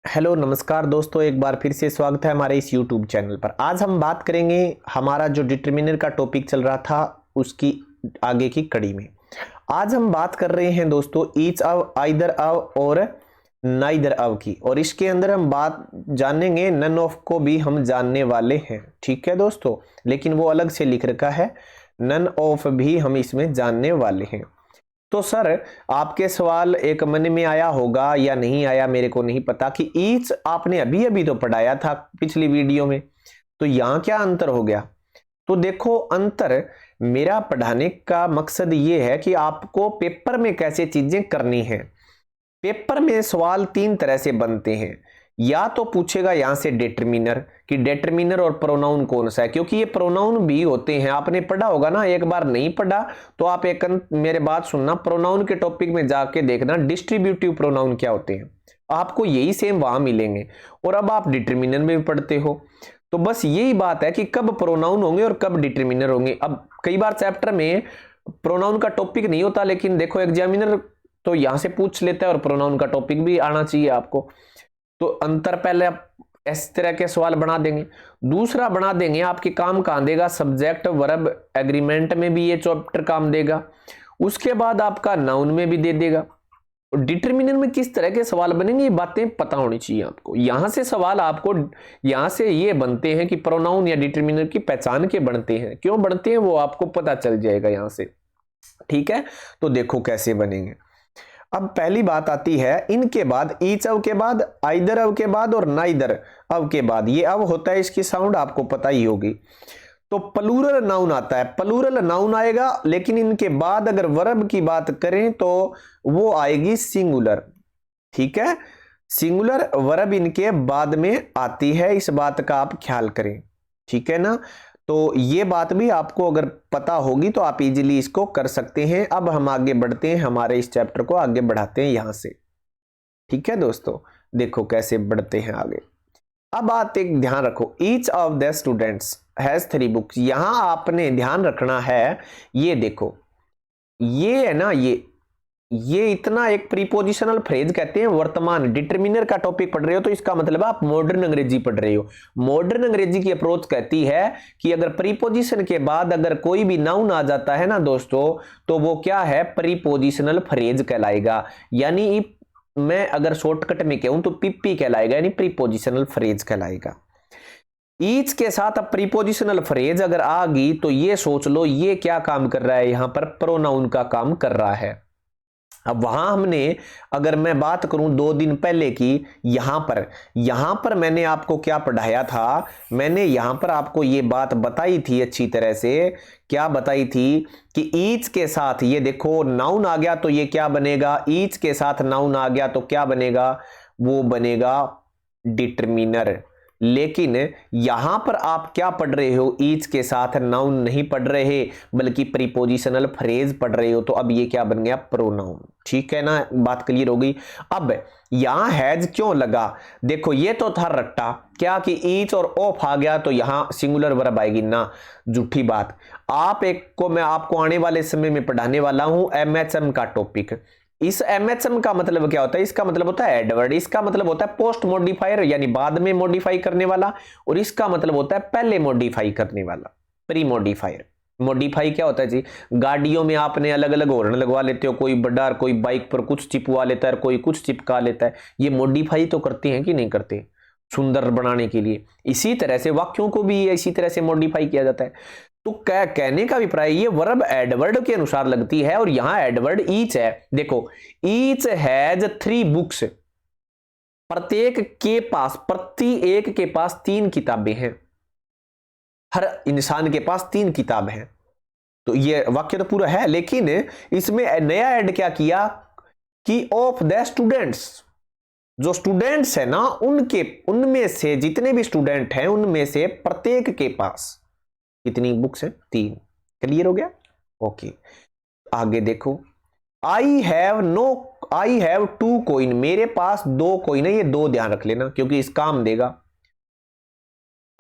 Hello नमस्कार दोस्तों, एक बार फिर से स्वागत है हमारे इस यूट्यूब चैनल पर। आज हम बात करेंगे हमारा जो डिटरमिनर का टॉपिक चल रहा था उसकी आगे की कड़ी में। आज हम बात कर रहे हैं दोस्तों ईच ऑफ, आइदर ऑफ और नाइदर ऑफ की, और इसके अंदर हम बात जानेंगे नन ऑफ को भी हम जानने वाले हैं। ठीक है दोस्तों, लेकिन वो अलग से लिख रखा है, नन ऑफ भी हम इसमें जानने वाले हैं। तो सर, आपके सवाल एक मन में आया होगा या नहीं आया मेरे को नहीं पता कि ईच आपने अभी अभी तो पढ़ाया था पिछली वीडियो में, तो यहां क्या अंतर हो गया। तो देखो, अंतर मेरा पढ़ाने का मकसद ये है कि आपको पेपर में कैसे चीजें करनी है। पेपर में सवाल तीन तरह से बनते हैं। या तो पूछेगा यहां से डिटरमिनर कि डिटरमिनर और प्रोनाउन कौन सा है, क्योंकि ये प्रोनाउन भी होते हैं, आपने पढ़ा होगा ना। एक बार नहीं पढ़ा तो आप एक मेरे बात सुनना, प्रोनाउन के टॉपिक में जाके देखना डिस्ट्रीब्यूटिव प्रोनाउन क्या होते हैं, आपको यही सेम वहां मिलेंगे। और अब आप डिटरमिनर में भी पढ़ते हो, तो बस यही बात है कि कब प्रोनाउन होंगे और कब डिटरमिनर होंगे। अब कई बार चैप्टर में प्रोनाउन का टॉपिक नहीं होता, लेकिन देखो एग्जामिनर तो यहां से पूछ लेता है और प्रोनाउन का टॉपिक भी आना चाहिए आपको। तो अंतर पहले आप इस तरह के सवाल बना देंगे। दूसरा बना देंगे, आपके काम कहां देगा, सब्जेक्ट वर्ब एग्रीमेंट में भी ये चैप्टर काम देगा। उसके बाद आपका नाउन में भी दे देगा। डिटरमिनर में किस तरह के सवाल बनेंगे ये बातें पता होनी चाहिए आपको। यहां से सवाल आपको यहां से ये बनते हैं कि प्रोनाउन या डिटरमिनर की पहचान के बनते हैं, क्यों बनते हैं वो आपको पता चल जाएगा यहां से। ठीक है, तो देखो कैसे बनेंगे। अब पहली बात आती है इनके बाद, ईच अव के बाद, आइदर अव के बाद और नाइदर अव के बाद। ये अव होता है, इसकी साउंड आपको पता ही होगी। तो प्लूरल नाउन आता है, प्लूरल नाउन आएगा, लेकिन इनके बाद अगर वर्ब की बात करें तो वो आएगी सिंगुलर। ठीक है, सिंगुलर वर्ब इनके बाद में आती है, इस बात का आप ख्याल करें। ठीक है ना, तो ये बात भी आपको अगर पता होगी तो आप इजीली इसको कर सकते हैं। अब हम आगे बढ़ते हैं, हमारे इस चैप्टर को आगे बढ़ाते हैं यहां से। ठीक है दोस्तों, देखो कैसे बढ़ते हैं आगे। अब आप एक ध्यान रखो, each of the students has 3 books. यहां आपने ध्यान रखना है, ये देखो, ये है ना, ये इतना एक प्रीपोजिशनल फ्रेज कहते हैं। वर्तमान डिटरमिनर का टॉपिक पढ़ रहे हो तो इसका मतलब आप मॉडर्न अंग्रेजी पढ़ रहे हो। मॉडर्न अंग्रेजी की अप्रोच कहती है कि अगर प्रीपोजिशन के बाद अगर कोई भी नाउन आ जाता है ना दोस्तों, तो वो क्या है, प्रीपोजिशनल फ्रेज कहलाएगा। यानी मैं अगर शॉर्टकट में कहूं तो पीपी कहलाएगा, यानी प्रीपोजिशनल फ्रेज कहलाएगा। ईच के साथ अब प्रीपोजिशनल फ्रेज अगर आ गई तो ये सोच लो ये क्या काम कर रहा है, यहां पर प्रोनाउन का काम कर रहा है। अब वहां हमने, अगर मैं बात करूं 2 दिन पहले की, यहां पर मैंने आपको क्या पढ़ाया था, मैंने यहां पर आपको ये बात बताई थी अच्छी तरह से। क्या बताई थी कि ईच के साथ, ये देखो नाउन आ गया तो ये क्या बनेगा, ईच के साथ नाउन आ गया तो क्या बनेगा, वो बनेगा डिटरमिनर। लेकिन यहां पर आप क्या पढ़ रहे हो, ईच के साथ नाउन नहीं पढ़ रहे बल्कि प्रीपोजिशनल फ्रेज पढ़ रहे हो, तो अब ये क्या बन गया, प्रोनाउन। ठीक है ना, बात क्लियर हो गई। अब यहां हैज क्यों लगा, देखो ये तो था रट्टा क्या कि ईच और ऑफ आ गया तो यहां सिंगुलर वर्ब आएगी ना, झूठी बात। आप एक को मैं आपको आने वाले समय में पढ़ाने वाला हूं एमएचएम का टॉपिक। इस एमएचएम का मतलब क्या होता है, इसका मतलब होता है एडवर्ड, इसका मतलब होता है पोस्ट मॉडिफायर यानी बाद में मॉडिफाई करने वाला, और इसका मतलब होता है पहले मॉडिफाई करने वाला, प्री मॉडिफायर। मॉडिफाई क्या होता है जी, गाड़ियों में आपने अलग अलग हॉर्न लगवा लेते हो, कोई बड़ा कोई बाइक पर कुछ चिपवा लेता है, कोई कुछ चिपका लेता है, ये मॉडिफाई तो करते हैं कि नहीं करते, सुंदर बनाने के लिए। इसी तरह से वाक्यों को भी इसी तरह से मॉडिफाई किया जाता है। तो कहने का अभिप्राय, ये वर्ब एडवर्ड के अनुसार लगती है, और यहां एडवर्ड ईच है। देखो, ईच हैज 3 बुक्स, प्रत्येक के पास, प्रति एक के पास 3 किताबें हैं, हर इंसान के पास 3 किताब हैं। तो ये वाक्य तो पूरा है, लेकिन इसमें नया ऐड क्या किया कि ऑफ द स्टूडेंट्स, जो स्टूडेंट्स है ना उनके, उनमें से जितने भी स्टूडेंट हैं उनमें से प्रत्येक के पास कितनी बुक्स हैं, 3। क्लियर हो गया, ओके। आगे देखो, आई हैव 2 कॉइन, मेरे पास 2 कॉइन है, ये 2 ध्यान रख लेना क्योंकि इस काम देगा।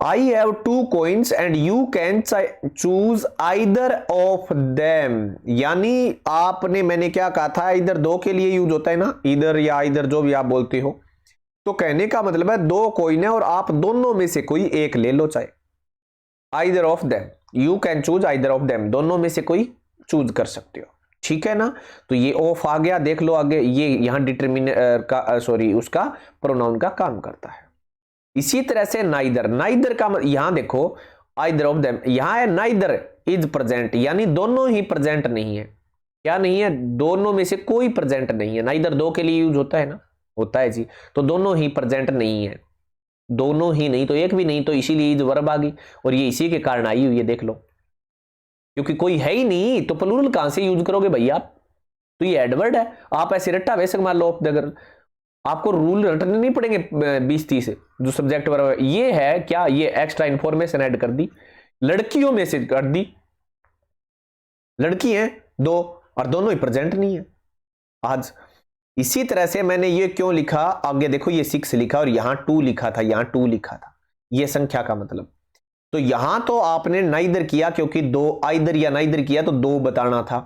I have 2 coins and you can choose either of them, यानी आपने, मैंने क्या कहा था, इधर 2 के लिए यूज होता है ना, इधर या इधर जो भी आप बोलते हो, तो कहने का मतलब है दो कॉइन है और आप दोनों में से कोई एक ले लो, चाहे either of them, you can choose either of them, दोनों में से कोई चूज कर सकते हो, ठीक है ना। तो ये ऑफ आ गया, देख लो आगे, ये यहां डिटरमिनर का सॉरी उसका प्रोनाउन का काम करता है। इसी तरह से नाइदर, नाइदर का यहां देखो आइदर ऑफ देम, यहां है नाइदर इज प्रेजेंट, यानी दोनों ही प्रेजेंट नहीं है। क्या नहीं है? दोनों में से कोई प्रेजेंट नहीं है। नाइदर दो के लिए यूज होता है ना, होता है जी, तो दोनों ही प्रेजेंट नहीं है, दोनों ही नहीं तो एक भी नहीं, तो इसीलिए इज वर्ब आ गई और ये इसी के कारण आई हुई है, देख लो, क्योंकि कोई है ही नहीं तो प्लूरल कहां से यूज करोगे भैया आप? तो ये एडवर्ड है, आप ऐसे रट्टा वैसे मार लो, अगर आपको रूल रटने नहीं पड़ेंगे 20-30 जो सब्जेक्ट वर्ब है। ये है क्या, ये एक्स्ट्रा इंफॉर्मेशन ऐड कर दी, लड़कियों में से कर दी, लड़की हैं दो और दोनों ही प्रेजेंट नहीं है आज। इसी तरह से मैंने ये क्यों लिखा, आगे देखो ये 6 लिखा और यहां 2 लिखा था, यहां 2 लिखा था, ये संख्या का मतलब। तो यहां तो आपने नाइदर किया क्योंकि दो, आइदर या नाइदर किया तो दो बताना था।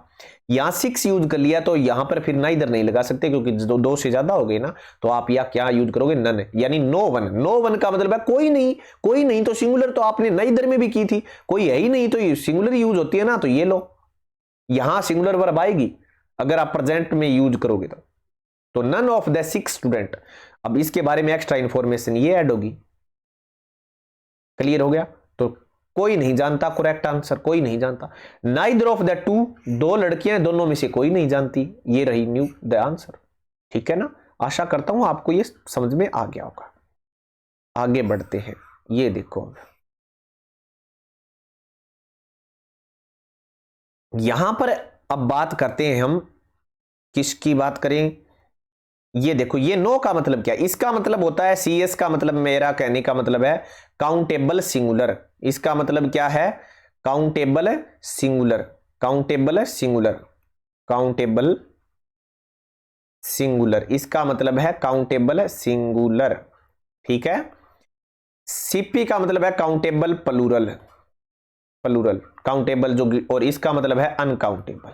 यहां 6 यूज कर लिया तो यहां पर फिर नाइदर नहीं लगा सकते क्योंकि दो से ज्यादा हो गए ना, तो आप या क्या यूज करोगे, नन, यानी नो वन। नो वन का मतलब है कोई नहीं, कोई नहीं तो सिंगुलर तो आपने नाइदर में भी की थी, कोई है ही नहीं तो सिंगुलर यूज होती है ना, तो ये लो यहां सिंगुलर वर्ब आएगी अगर आप प्रेजेंट में यूज करोगे तो नन ऑफ द 6 स्टूडेंट। अब इसके बारे में एक्स्ट्रा इंफॉर्मेशन ये ऐड होगी, क्लियर हो गया? तो कोई नहीं जानता, करेक्ट आंसर कोई नहीं जानता। नाइदर ऑफ द 2, दो लड़कियां दोनों में से कोई नहीं जानती, ये रही न्यू द आंसर, ठीक है ना। आशा करता हूं आपको ये समझ में आ गया होगा। आगे बढ़ते हैं, ये देखो यहां पर अब बात करते हैं हम, किसकी बात करें, ये देखो ये नो का मतलब क्या है, इसका मतलब होता है CS का मतलब, मेरा कहने का मतलब है काउंटेबल सिंगुलर। इसका मतलब क्या है? Countable singular, countable singular, countable singular, इसका मतलब है काउंटेबल सिंगुलर, ठीक है। CP का मतलब है काउंटेबल प्लूरल, प्लूरल काउंटेबल जो, और इसका मतलब है अनकाउंटेबल,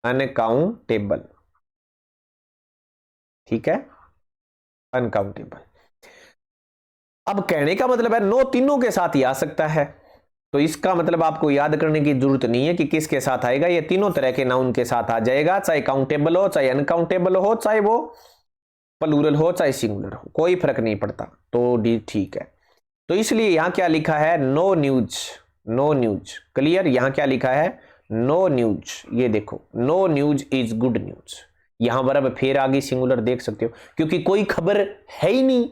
अनकाउंटेबल, ठीक है, अनकाउंटेबल। अब कहने का मतलब है नो तीनों के साथ ही आ सकता है, तो इसका मतलब आपको याद करने की जरूरत नहीं है कि किसके साथ आएगा, ये तीनों तरह के नाउन के साथ आ जाएगा, चाहे काउंटेबल हो, चाहे अनकाउंटेबल हो, चाहे वो प्लूरल हो, चाहे सिंगुलर हो, कोई फर्क नहीं पड़ता, तो डी ठीक है। तो इसलिए यहां क्या लिखा है, no news, no news, clear. यहां क्या लिखा है, नो न्यूज, ये देखो no news is good news, यहां वर्ब फिर आगे सिंगुलर देख सकते हो क्योंकि कोई खबर है ही नहीं,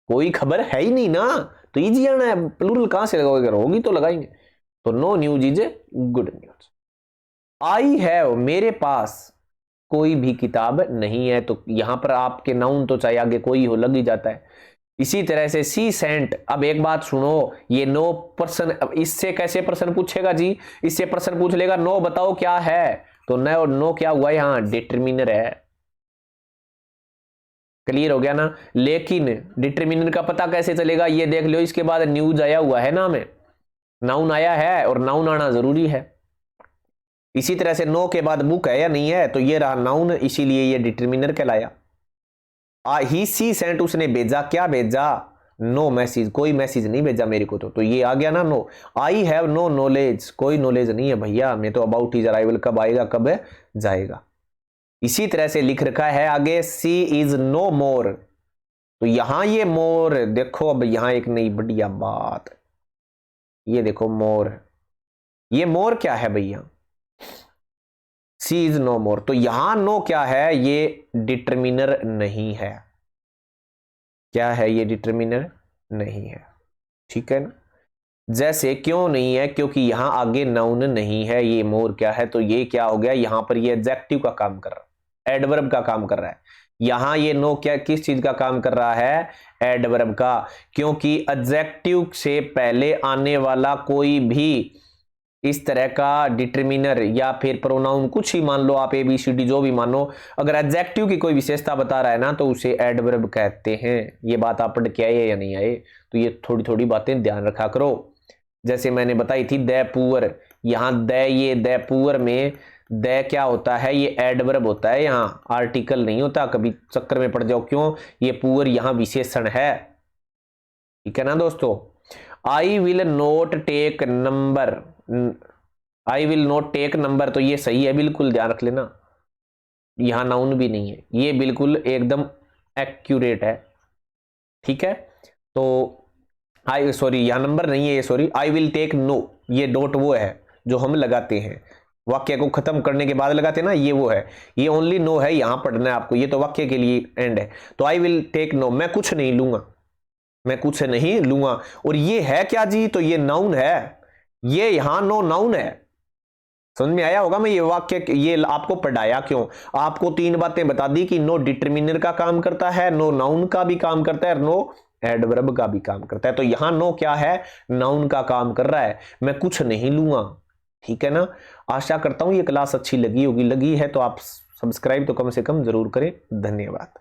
कोई खबर है ही नहीं ना, तो इजी आना है, प्लूरल कहां से लगाओगे, अगर होगी तो लगाएंगे। तो no news is good news. I have, मेरे पास कोई भी किताब नहीं है, तो यहां पर आपके नाउन तो चाहे आगे कोई हो लग ही जाता है। इसी तरह से सी सेंट, अब एक बात सुनो, ये नो पर्सन, अब इससे कैसे प्रश्न पूछेगा जी, इससे प्रश्न पूछ लेगा नो बताओ क्या है, तो नो, नो क्या हुआ, यहां डिटरमिनर है, क्लियर हो गया ना। लेकिन डिटरमिनर का पता कैसे चलेगा, ये देख लो, इसके बाद न्यूज आया हुआ है ना, में नाउन आया है और नाउन आना जरूरी है। इसी तरह से नो के बाद बुक है या नहीं है, तो ये रहा नाउन, इसीलिए ये डिटरमिनर कहलाया। ही सी सेंट, उसने भेजा, क्या भेजा, नो मैसेज, कोई मैसेज नहीं भेजा मेरे को, तो ये आ गया ना no. I have no knowledge, कोई नॉलेज नहीं है भैया, मैं तो अबाउट हिज अराइवल, कब आएगा कब जाएगा। इसी तरह से लिख रखा है आगे सी इज नो मोर, तो यहां ये मोर देखो, अब यहां एक नई बढ़िया बात, ये देखो मोर, ये मोर क्या है भैया, सी इज नो मोर, तो यहां नो क्या है, ये डिटरमिनर नहीं है, क्या है, ये डिटरमिनर नहीं है, ठीक है ना। जैसे क्यों नहीं है, क्योंकि यहां आगे नाउन नहीं है, ये मोर क्या है, तो ये क्या हो गया, यहां पर ये एडजेक्टिव का काम कर रहा है, एडवर्ब का काम कर रहा है। यहां ये नो क्या, किस चीज का काम कर रहा है, एडवर्ब का, क्योंकि एडजेक्टिव से पहले आने वाला कोई भी इस तरह का डिटरमिनर या फिर प्रोनाउन, कुछ ही मान लो आप, ABCD जो भी मानो, अगर एडजेक्टिव की कोई विशेषता बता रहा है ना, तो उसे एडवर्ब कहते हैं। ये बात आप पढ़ के आए या नहीं आए, तो ये थोड़ी थोड़ी बातें ध्यान रखा करो। जैसे मैंने बताई थी द पुअर, यहां द, ये द पुअर में द क्या होता है, ये एडवर्ब होता है, यहाँ आर्टिकल नहीं होता, कभी चक्कर में पड़ जाओ। क्यों, ये पुअर यहाँ विशेषण है, ठीक है ना दोस्तों। I will not take number, I will not take number, तो ये सही है, बिल्कुल ध्यान रख लेना, यहां नाउन भी नहीं है, ये बिल्कुल एकदम एक्यूरेट है, ठीक है। तो आई, सॉरी यहां नंबर नहीं है ये, sorry, I will take no, ये डॉट वो है जो हम लगाते हैं वाक्य को खत्म करने के बाद लगाते हैं ना, ये वो है, ये ओनली नो है, यहां पढ़ना है आपको, ये तो वाक्य के लिए एंड है। तो आई विल टेक नो, मैं कुछ नहीं लूंगा, मैं कुछ नहीं लूंगा। और ये है क्या जी, तो ये नाउन है, ये यहां नो नाउन है। समझ में आया होगा, मैं ये वाक्य ये आपको पढ़ाया क्यों, आपको 3 बातें बता दी कि नो डिटरमिनर का काम करता है, नो नाउन का भी काम करता है, नो एडवर्ब का भी काम करता है। तो यहां नो क्या है, नाउन का काम कर रहा है, मैं कुछ नहीं लूंगा, ठीक है ना। आशा करता हूं ये क्लास अच्छी लगी होगी, लगी है तो आप सब्सक्राइब तो कम से कम जरूर करें। धन्यवाद।